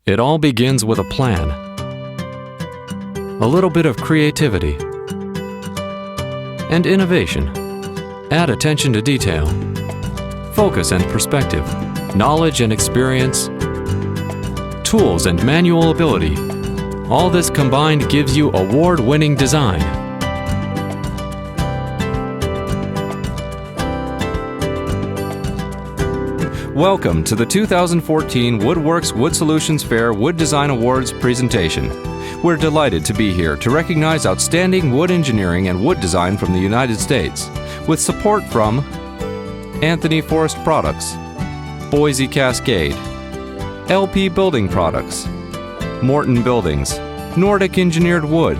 It all begins with a plan, a little bit of creativity, and innovation. Add attention to detail, focus and perspective, knowledge and experience, tools and manual ability. All this combined gives you award-winning design. Welcome to the 2014 WoodWorks Wood Solutions Fair Wood Design Awards presentation. We're delighted to be here to recognize outstanding wood engineering and wood design from the United States, with support from Anthony Forest Products, Boise Cascade, LP Building Products, Morton Buildings, Nordic Engineered Wood,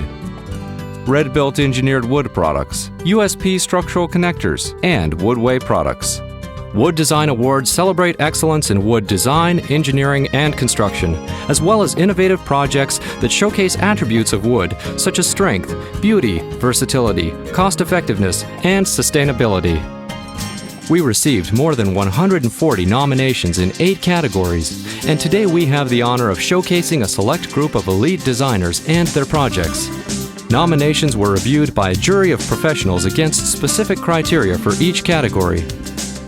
Red Built Engineered Wood Products, USP Structural Connectors, and Woodway Products. Wood Design Awards celebrate excellence in wood design, engineering, and construction, as well as innovative projects that showcase attributes of wood such as strength, beauty, versatility, cost-effectiveness, and sustainability. We received more than 140 nominations in 8 categories, and today we have the honor of showcasing a select group of elite designers and their projects. Nominations were reviewed by a jury of professionals against specific criteria for each category.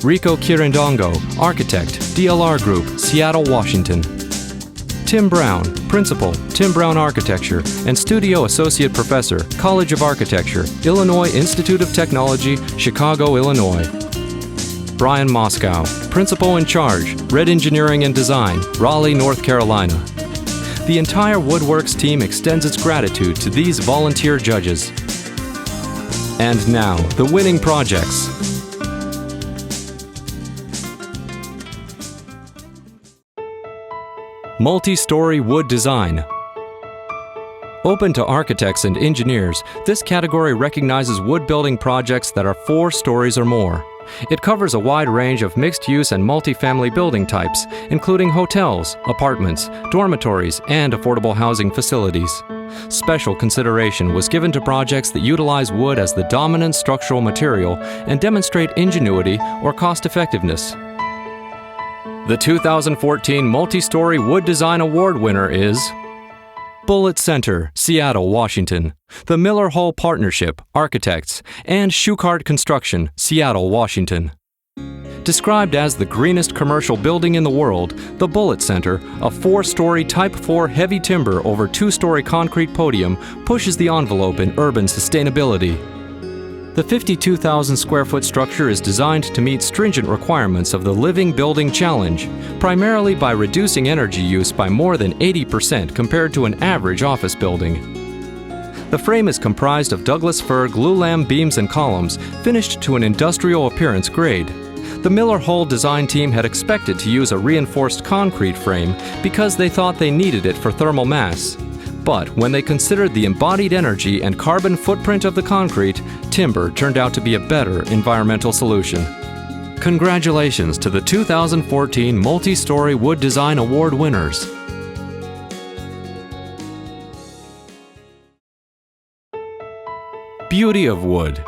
Rico Kirindongo, Architect, DLR Group, Seattle, Washington. Tim Brown, Principal, Tim Brown Architecture, and Studio Associate Professor, College of Architecture, Illinois Institute of Technology, Chicago, Illinois. Brian Moscow, Principal in Charge, Red Engineering and Design, Raleigh, North Carolina. The entire WoodWorks team extends its gratitude to these volunteer judges. And now, the winning projects. Multi-story wood design. Open to architects and engineers, this category recognizes wood building projects that are 4 stories or more. It covers a wide range of mixed-use and multifamily building types, including hotels, apartments, dormitories, and affordable housing facilities. Special consideration was given to projects that utilize wood as the dominant structural material and demonstrate ingenuity or cost-effectiveness. The 2014 Multi-Story Wood Design Award winner is Bullitt Center, Seattle, Washington, the Miller Hull Partnership, Architects, and Schuchart Construction, Seattle, Washington. Described as the greenest commercial building in the world, the Bullitt Center, a 4-story Type 4 heavy timber over 2-story concrete podium, pushes the envelope in urban sustainability. The 52,000 square foot structure is designed to meet stringent requirements of the Living Building Challenge, primarily by reducing energy use by more than 80% compared to an average office building. The frame is comprised of Douglas fir glulam beams and columns, finished to an industrial appearance grade. The Miller Hull design team had expected to use a reinforced concrete frame because they thought they needed it for thermal mass. But when they considered the embodied energy and carbon footprint of the concrete, timber turned out to be a better environmental solution. Congratulations to the 2014 Multi-Story Wood Design Award winners. Beauty of wood.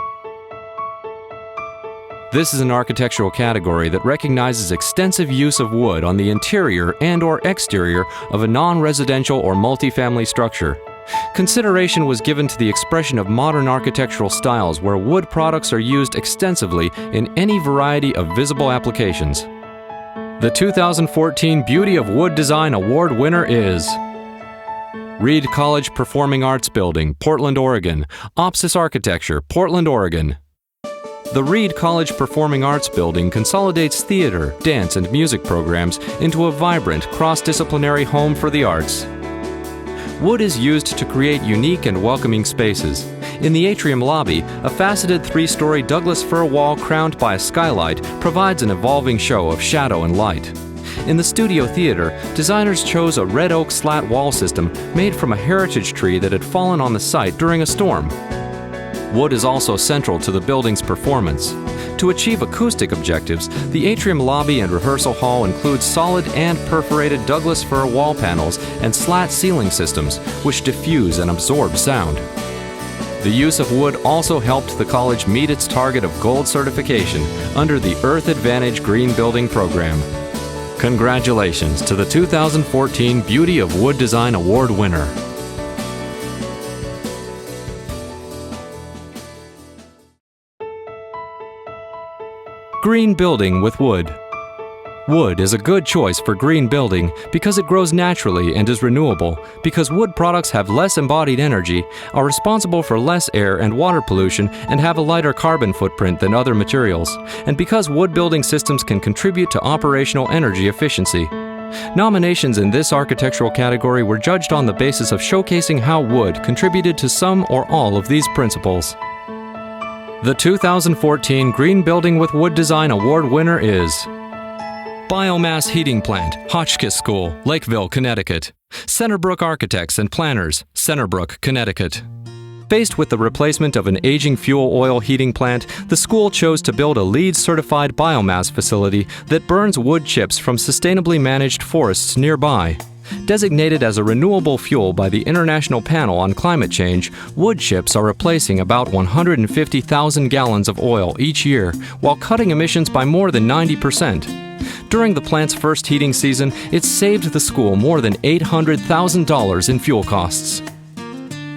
This is an architectural category that recognizes extensive use of wood on the interior and/or exterior of a non-residential or multifamily structure. Consideration was given to the expression of modern architectural styles where wood products are used extensively in any variety of visible applications. The 2014 Beauty of Wood Design Award winner is Reed College Performing Arts Building, Portland, Oregon, Opsis Architecture, Portland, Oregon. The Reed College Performing Arts Building consolidates theater, dance, and music programs into a vibrant, cross-disciplinary home for the arts. Wood is used to create unique and welcoming spaces. In the atrium lobby, a faceted 3-story Douglas fir wall crowned by a skylight provides an evolving show of shadow and light. In the studio theater, designers chose a red oak slat wall system made from a heritage tree that had fallen on the site during a storm. Wood is also central to the building's performance. To achieve acoustic objectives, the atrium lobby and rehearsal hall includes solid and perforated Douglas fir wall panels and slat ceiling systems, which diffuse and absorb sound. The use of wood also helped the college meet its target of gold certification under the Earth Advantage Green Building Program. Congratulations to the 2014 Beauty of Wood Design Award winner. Green building with wood. Wood is a good choice for green building because it grows naturally and is renewable, because wood products have less embodied energy, are responsible for less air and water pollution, and have a lighter carbon footprint than other materials, and because wood building systems can contribute to operational energy efficiency. Nominations in this architectural category were judged on the basis of showcasing how wood contributed to some or all of these principles. The 2014 Green Building with Wood Design Award winner is Biomass Heating Plant, Hotchkiss School, Lakeville, Connecticut. Centerbrook Architects and Planners, Centerbrook, Connecticut. Faced with the replacement of an aging fuel oil heating plant, the school chose to build a LEED-certified biomass facility that burns wood chips from sustainably managed forests nearby. Designated as a renewable fuel by the International Panel on Climate Change, wood chips are replacing about 150,000 gallons of oil each year, while cutting emissions by more than 90%. During the plant's first heating season, it saved the school more than $800,000 in fuel costs.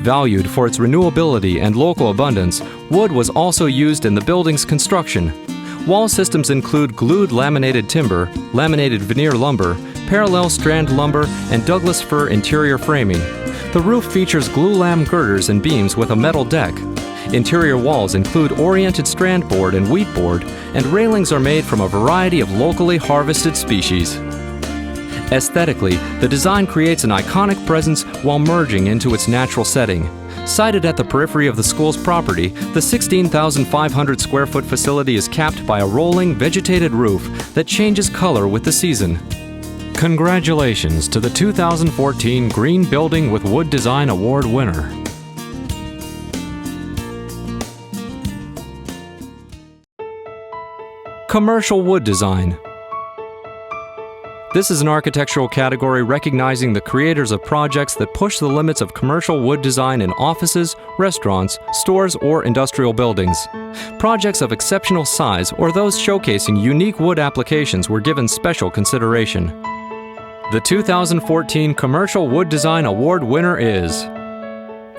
Valued for its renewability and local abundance, wood was also used in the building's construction. Wall systems include glued laminated timber, laminated veneer lumber, parallel strand lumber, and Douglas fir interior framing. The roof features glue-lam girders and beams with a metal deck. Interior walls include oriented strand board and wheat board, and railings are made from a variety of locally harvested species. Aesthetically, the design creates an iconic presence while merging into its natural setting. Sited at the periphery of the school's property, the 16,500 square foot facility is capped by a rolling, vegetated roof that changes color with the season. Congratulations to the 2014 Green Building with Wood Design Award winner. Commercial wood design. This is an architectural category recognizing the creators of projects that push the limits of commercial wood design in offices, restaurants, stores, or industrial buildings. Projects of exceptional size or those showcasing unique wood applications were given special consideration. The 2014 Commercial Wood Design Award winner is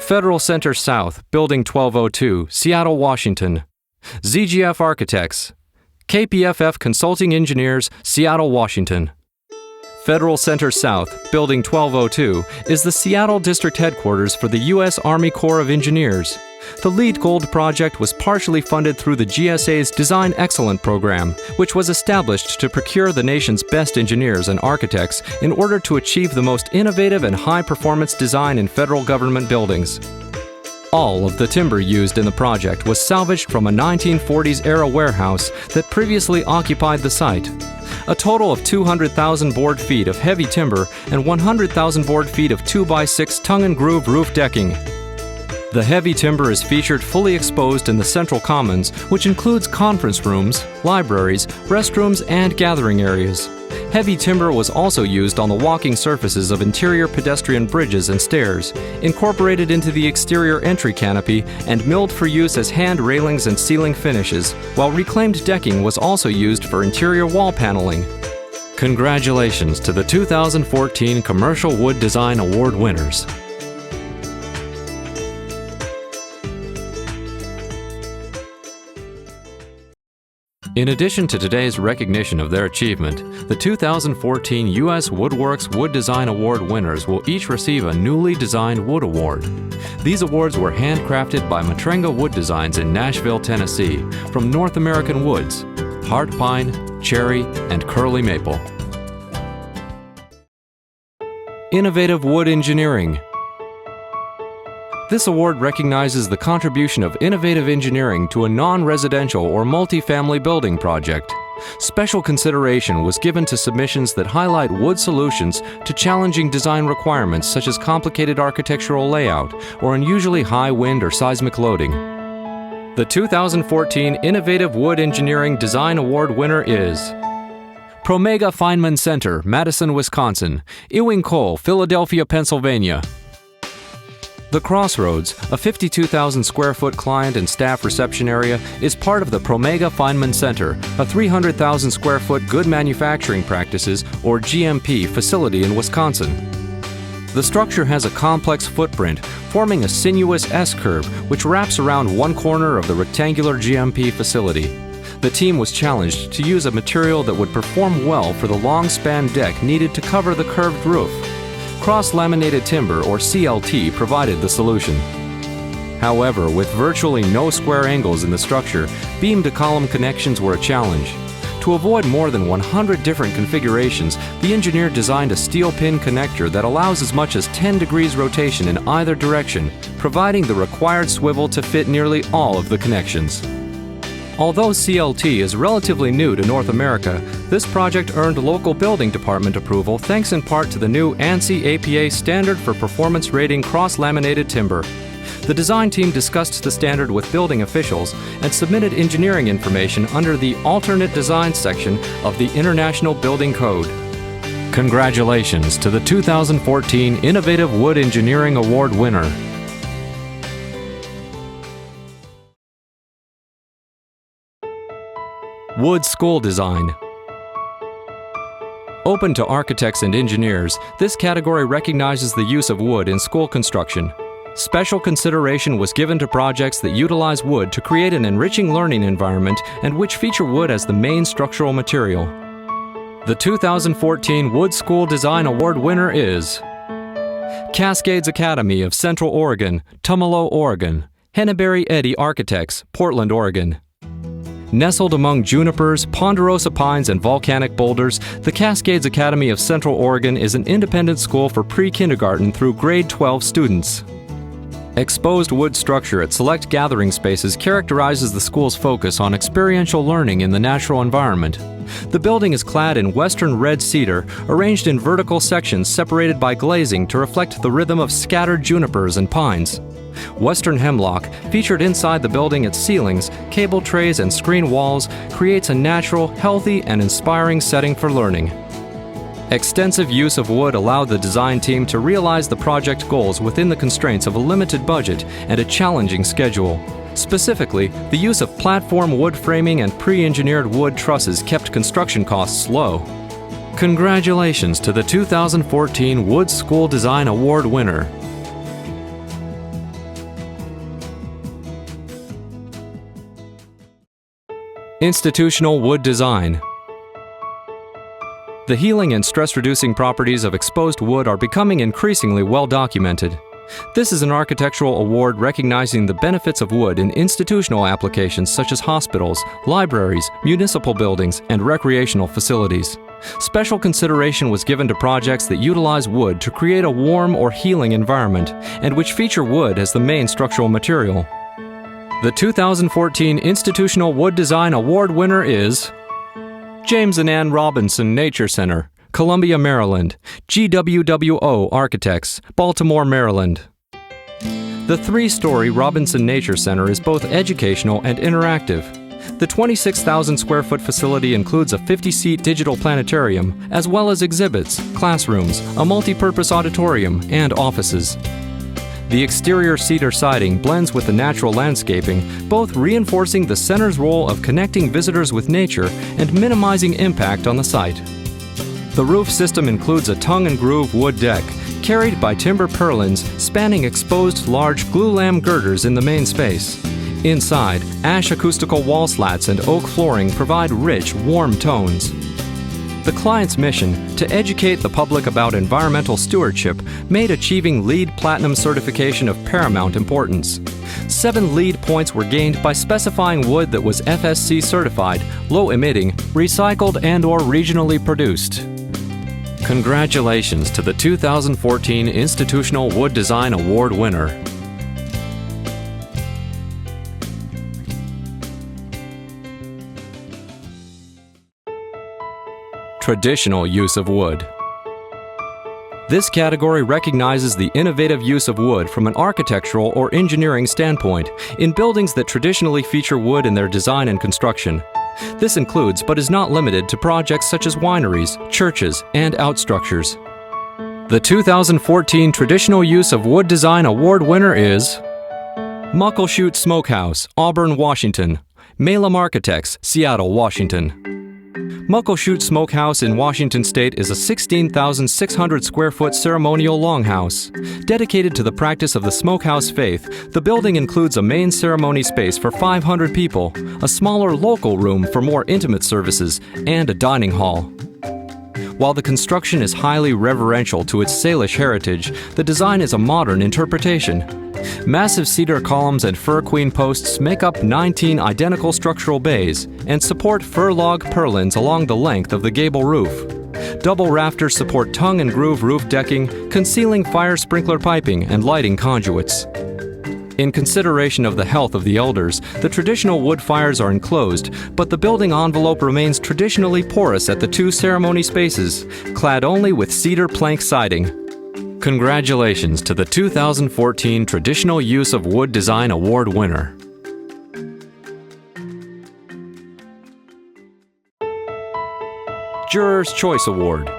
Federal Center South, Building 1202, Seattle, Washington. ZGF Architects. KPFF Consulting Engineers, Seattle, Washington. Federal Center South, Building 1202, is the Seattle District Headquarters for the U.S. Army Corps of Engineers. The LEED Gold project was partially funded through the GSA's Design Excellence program, which was established to procure the nation's best engineers and architects in order to achieve the most innovative and high-performance design in federal government buildings. All of the timber used in the project was salvaged from a 1940s-era warehouse that previously occupied the site. A total of 200,000 board feet of heavy timber and 100,000 board feet of 2x6 tongue-and-groove roof decking. The heavy timber is featured fully exposed in the Central Commons, which includes conference rooms, libraries, restrooms, and gathering areas. Heavy timber was also used on the walking surfaces of interior pedestrian bridges and stairs, incorporated into the exterior entry canopy, and milled for use as hand railings and ceiling finishes, while reclaimed decking was also used for interior wall paneling. Congratulations to the 2014 Commercial Wood Design Award winners. In addition to today's recognition of their achievement, the 2014 U.S. WoodWorks Wood Design Award winners will each receive a newly designed wood award. These awards were handcrafted by Matrenga Wood Designs in Nashville, Tennessee, from North American woods, hard pine, cherry, and curly maple. Innovative wood engineering. This award recognizes the contribution of innovative engineering to a non-residential or multifamily building project. Special consideration was given to submissions that highlight wood solutions to challenging design requirements such as complicated architectural layout or unusually high wind or seismic loading. The 2014 Innovative Wood Engineering Design Award winner is Promega Feynman Center, Madison, Wisconsin. Ewing Cole, Philadelphia, Pennsylvania. The Crossroads, a 52,000 square foot client and staff reception area, is part of the Promega Feynman Center, a 300,000 square foot Good Manufacturing Practices, or GMP, facility in Wisconsin. The structure has a complex footprint, forming a sinuous S-curve which wraps around one corner of the rectangular GMP facility. The team was challenged to use a material that would perform well for the long-span deck needed to cover the curved roof. Cross-laminated timber, or CLT, provided the solution. However, with virtually no square angles in the structure, beam-to-column connections were a challenge. To avoid more than 100 different configurations, the engineer designed a steel pin connector that allows as much as 10 degrees rotation in either direction, providing the required swivel to fit nearly all of the connections. Although CLT is relatively new to North America, this project earned local building department approval thanks in part to the new ANSI APA standard for performance rating cross-laminated timber. The design team discussed the standard with building officials and submitted engineering information under the Alternate Design section of the International Building Code. Congratulations to the 2014 Innovative Wood Engineering Award winner. Wood School Design. Open to architects and engineers, this category recognizes the use of wood in school construction. Special consideration was given to projects that utilize wood to create an enriching learning environment and which feature wood as the main structural material. The 2014 Wood School Design Award winner is Cascades Academy of Central Oregon, Tumalo, Oregon. Henneberry Eddy Architects, Portland, Oregon. Nestled among junipers, ponderosa pines, and volcanic boulders, the Cascades Academy of Central Oregon is an independent school for pre-kindergarten through grade 12 students. Exposed wood structure at select gathering spaces characterizes the school's focus on experiential learning in the natural environment. The building is clad in western red cedar, arranged in vertical sections separated by glazing to reflect the rhythm of scattered junipers and pines. Western hemlock, featured inside the building at ceilings, cable trays, and screen walls, creates a natural, healthy, and inspiring setting for learning. Extensive use of wood allowed the design team to realize the project goals within the constraints of a limited budget and a challenging schedule. Specifically, the use of platform wood framing and pre-engineered wood trusses kept construction costs low. Congratulations to the 2014 Wood School Design Award winner. Institutional Wood Design. The healing and stress-reducing properties of exposed wood are becoming increasingly well documented. This is an architectural award recognizing the benefits of wood in institutional applications such as hospitals, libraries, municipal buildings, and recreational facilities. Special consideration was given to projects that utilize wood to create a warm or healing environment, and which feature wood as the main structural material. The 2014 Institutional Wood Design Award winner is James and Ann Robinson Nature Center, Columbia, Maryland. GWWO Architects, Baltimore, Maryland. The three-story Robinson Nature Center is both educational and interactive. The 26,000 square foot facility includes a 50-seat digital planetarium, as well as exhibits, classrooms, a multi-purpose auditorium, and offices. The exterior cedar siding blends with the natural landscaping, both reinforcing the center's role of connecting visitors with nature and minimizing impact on the site. The roof system includes a tongue-and-groove wood deck, carried by timber purlins spanning exposed large glulam girders in the main space. Inside, ash acoustical wall slats and oak flooring provide rich, warm tones. The client's mission, to educate the public about environmental stewardship, made achieving LEED Platinum certification of paramount importance. 7 LEED points were gained by specifying wood that was FSC certified, low-emitting, recycled, and/or regionally produced. Congratulations to the 2014 Institutional Wood Design Award winner. Traditional use of wood. This category recognizes the innovative use of wood from an architectural or engineering standpoint in buildings that traditionally feature wood in their design and construction. This includes, but is not limited to, projects such as wineries, churches, and outstructures. The 2014 Traditional Use of Wood Design Award winner is Muckleshoot Smokehouse, Auburn, Washington. Malum Architects, Seattle, Washington. Muckleshoot Smokehouse in Washington State is a 16,600 square foot ceremonial longhouse. Dedicated to the practice of the smokehouse faith, the building includes a main ceremony space for 500 people, a smaller local room for more intimate services, and a dining hall. While the construction is highly reverential to its Salish heritage, the design is a modern interpretation. Massive cedar columns and fir queen posts make up 19 identical structural bays and support fir log purlins along the length of the gable roof. Double rafters support tongue and groove roof decking, concealing fire sprinkler piping and lighting conduits. In consideration of the health of the elders, the traditional wood fires are enclosed, but the building envelope remains traditionally porous at the two ceremony spaces, clad only with cedar plank siding. Congratulations to the 2014 Traditional Use of Wood Design Award winner. Juror's Choice Award.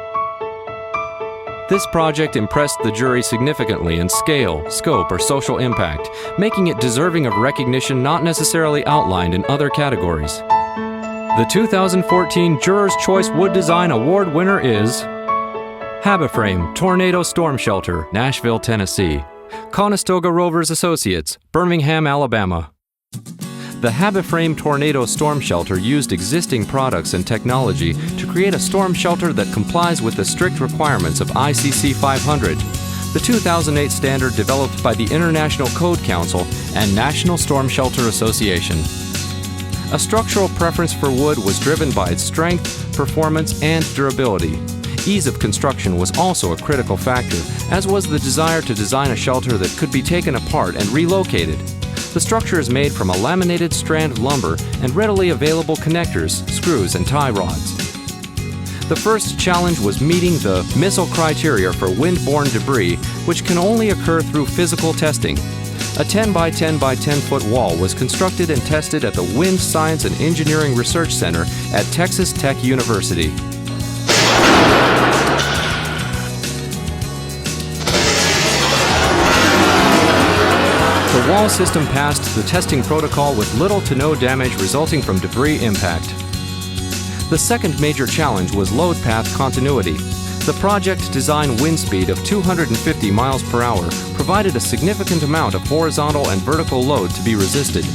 This project impressed the jury significantly in scale, scope, or social impact, making it deserving of recognition not necessarily outlined in other categories. The 2014 Juror's Choice Wood Design Award winner is Habiframe Tornado Storm Shelter, Nashville, Tennessee. Conestoga Rovers Associates, Birmingham, Alabama. The Habiframe Tornado Storm Shelter used existing products and technology to create a storm shelter that complies with the strict requirements of ICC 500, the 2008 standard developed by the International Code Council and National Storm Shelter Association. A structural preference for wood was driven by its strength, performance, and durability. Ease of construction was also a critical factor, as was the desire to design a shelter that could be taken apart and relocated. The structure is made from a laminated strand lumber and readily available connectors, screws, and tie rods. The first challenge was meeting the missile criteria for wind-borne debris, which can only occur through physical testing. A 10 by 10 by 10 foot wall was constructed and tested at the Wind Science and Engineering Research Center at Texas Tech University. The wall system passed the testing protocol with little to no damage resulting from debris impact. The second major challenge was load path continuity. The project design wind speed of 250 miles per hour provided a significant amount of horizontal and vertical load to be resisted.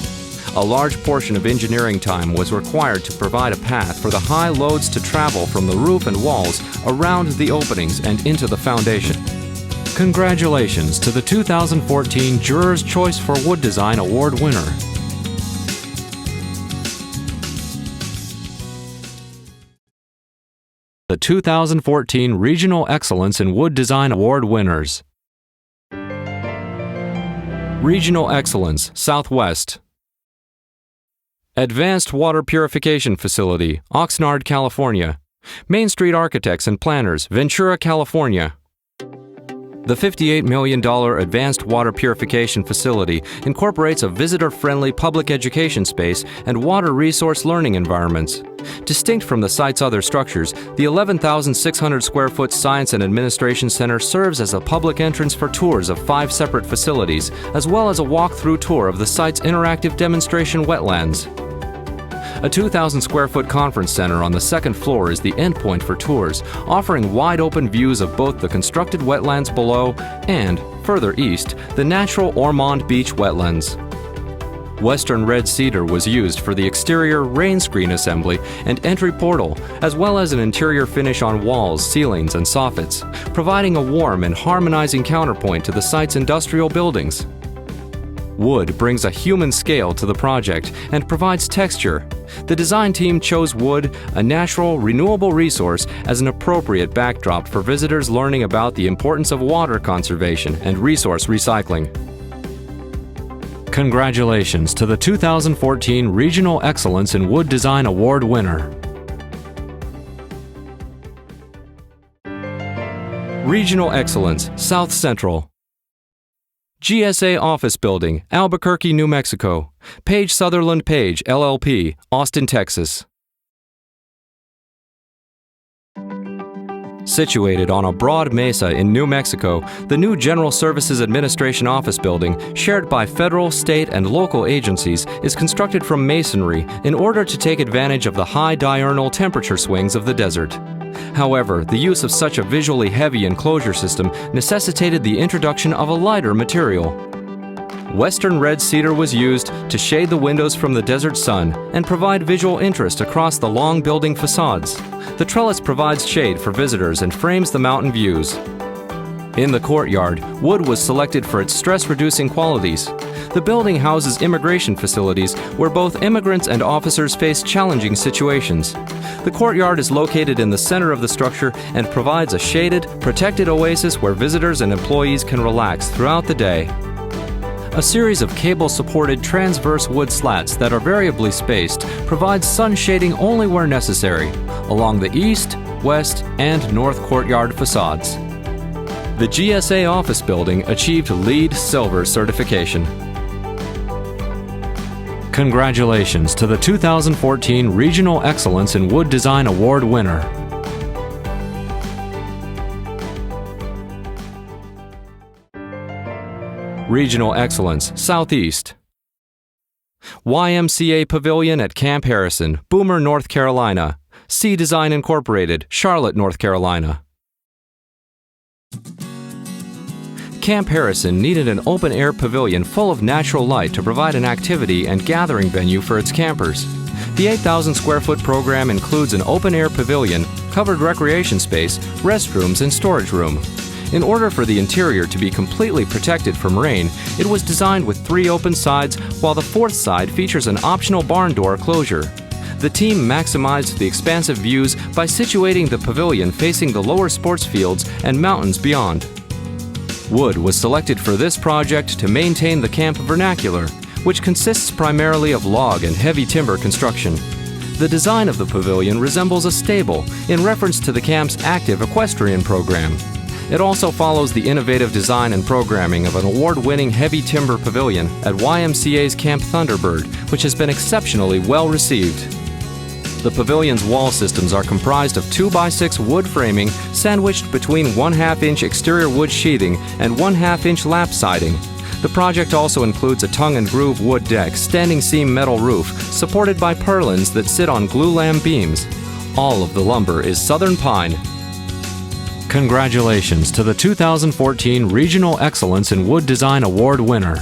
A large portion of engineering time was required to provide a path for the high loads to travel from the roof and walls around the openings and into the foundation. Congratulations to the 2014 Juror's Choice for Wood Design Award winner. The 2014 Regional Excellence in Wood Design Award winners. Regional Excellence, Southwest. Advanced Water Purification Facility, Oxnard, California. Main Street Architects and Planners, Ventura, California. The $58 million Advanced Water Purification Facility incorporates a visitor-friendly public education space and water resource learning environments. Distinct from the site's other structures, the 11,600 square foot Science and Administration Center serves as a public entrance for tours of 5 separate facilities, as well as a walk-through tour of the site's interactive demonstration wetlands. A 2,000 square foot conference center on the second floor is the endpoint for tours, offering wide-open views of both the constructed wetlands below and, further east, the natural Ormond Beach wetlands. Western red cedar was used for the exterior rain screen assembly and entry portal, as well as an interior finish on walls, ceilings, and soffits, providing a warm and harmonizing counterpoint to the site's industrial buildings. Wood brings a human scale to the project and provides texture. The design team chose wood, a natural, renewable resource, as an appropriate backdrop for visitors learning about the importance of water conservation and resource recycling. Congratulations to the 2014 Regional Excellence in Wood Design Award winner. Regional Excellence, South Central. GSA Office Building, Albuquerque, New Mexico. Page Sutherland Page, LLP, Austin, Texas. Situated on a broad mesa in New Mexico, the new General Services Administration office building, shared by federal, state, and local agencies, is constructed from masonry in order to take advantage of the high diurnal temperature swings of the desert. However, the use of such a visually heavy enclosure system necessitated the introduction of a lighter material. Western red cedar was used to shade the windows from the desert sun and provide visual interest across the long building facades. The trellis provides shade for visitors and frames the mountain views. In the courtyard, wood was selected for its stress-reducing qualities. The building houses immigration facilities where both immigrants and officers face challenging situations. The courtyard is located in the center of the structure and provides a shaded, protected oasis where visitors and employees can relax throughout the day. A series of cable-supported transverse wood slats that are variably spaced provide sun shading only where necessary, along the east, west, and north courtyard facades. The GSA office building achieved LEED Silver certification. Congratulations to the 2014 Regional Excellence in Wood Design Award winner. Regional Excellence, Southeast. YMCA Pavilion at Camp Harrison, Boomer, North Carolina. C Design Incorporated, Charlotte, North Carolina. Camp Harrison needed an open-air pavilion full of natural light to provide an activity and gathering venue for its campers. The 8,000-square-foot program includes an open-air pavilion, covered recreation space, restrooms, and storage room. In order for the interior to be completely protected from rain, it was designed with 3 open sides, while the 4th side features an optional barn door closure. The team maximized the expansive views by situating the pavilion facing the lower sports fields and mountains beyond. Wood was selected for this project to maintain the camp vernacular, which consists primarily of log and heavy timber construction. The design of the pavilion resembles a stable, in reference to the camp's active equestrian program. It also follows the innovative design and programming of an award-winning heavy timber pavilion at YMCA's Camp Thunderbird, which has been exceptionally well received. The pavilion's wall systems are comprised of 2x6 wood framing sandwiched between 1/2-inch exterior wood sheathing and 1/2-inch lap siding. The project also includes a tongue and groove wood deck, standing seam metal roof, supported by purlins that sit on glulam beams. All of the lumber is southern pine. Congratulations to the 2014 Regional Excellence in Wood Design Award winner.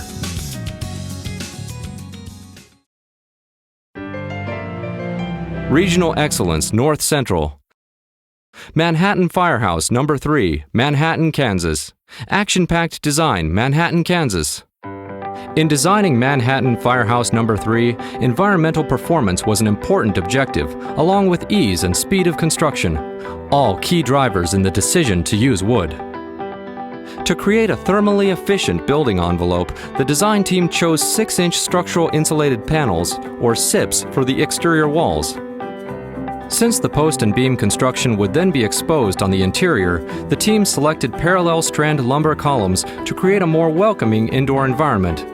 Regional Excellence, North Central. Manhattan Firehouse No. 3, Manhattan, Kansas. Action-packed design, Manhattan, Kansas. In designing Manhattan Firehouse No. 3, environmental performance was an important objective, along with ease and speed of construction, all key drivers in the decision to use wood. To create a thermally efficient building envelope, the design team chose 6-inch structural insulated panels, or SIPs, for the exterior walls. Since the post and beam construction would then be exposed on the interior, the team selected parallel strand lumber columns to create a more welcoming indoor environment.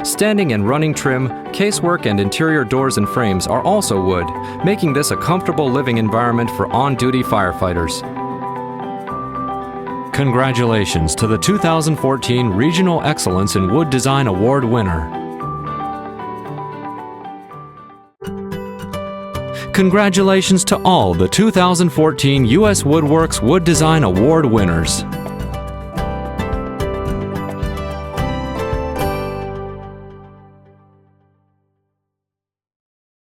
Standing and running trim, casework, and interior doors and frames are also wood, making this a comfortable living environment for on-duty firefighters. Congratulations to the 2014 Regional Excellence in Wood Design Award winner. Congratulations to all the 2014 U.S. WoodWorks Wood Design Award winners.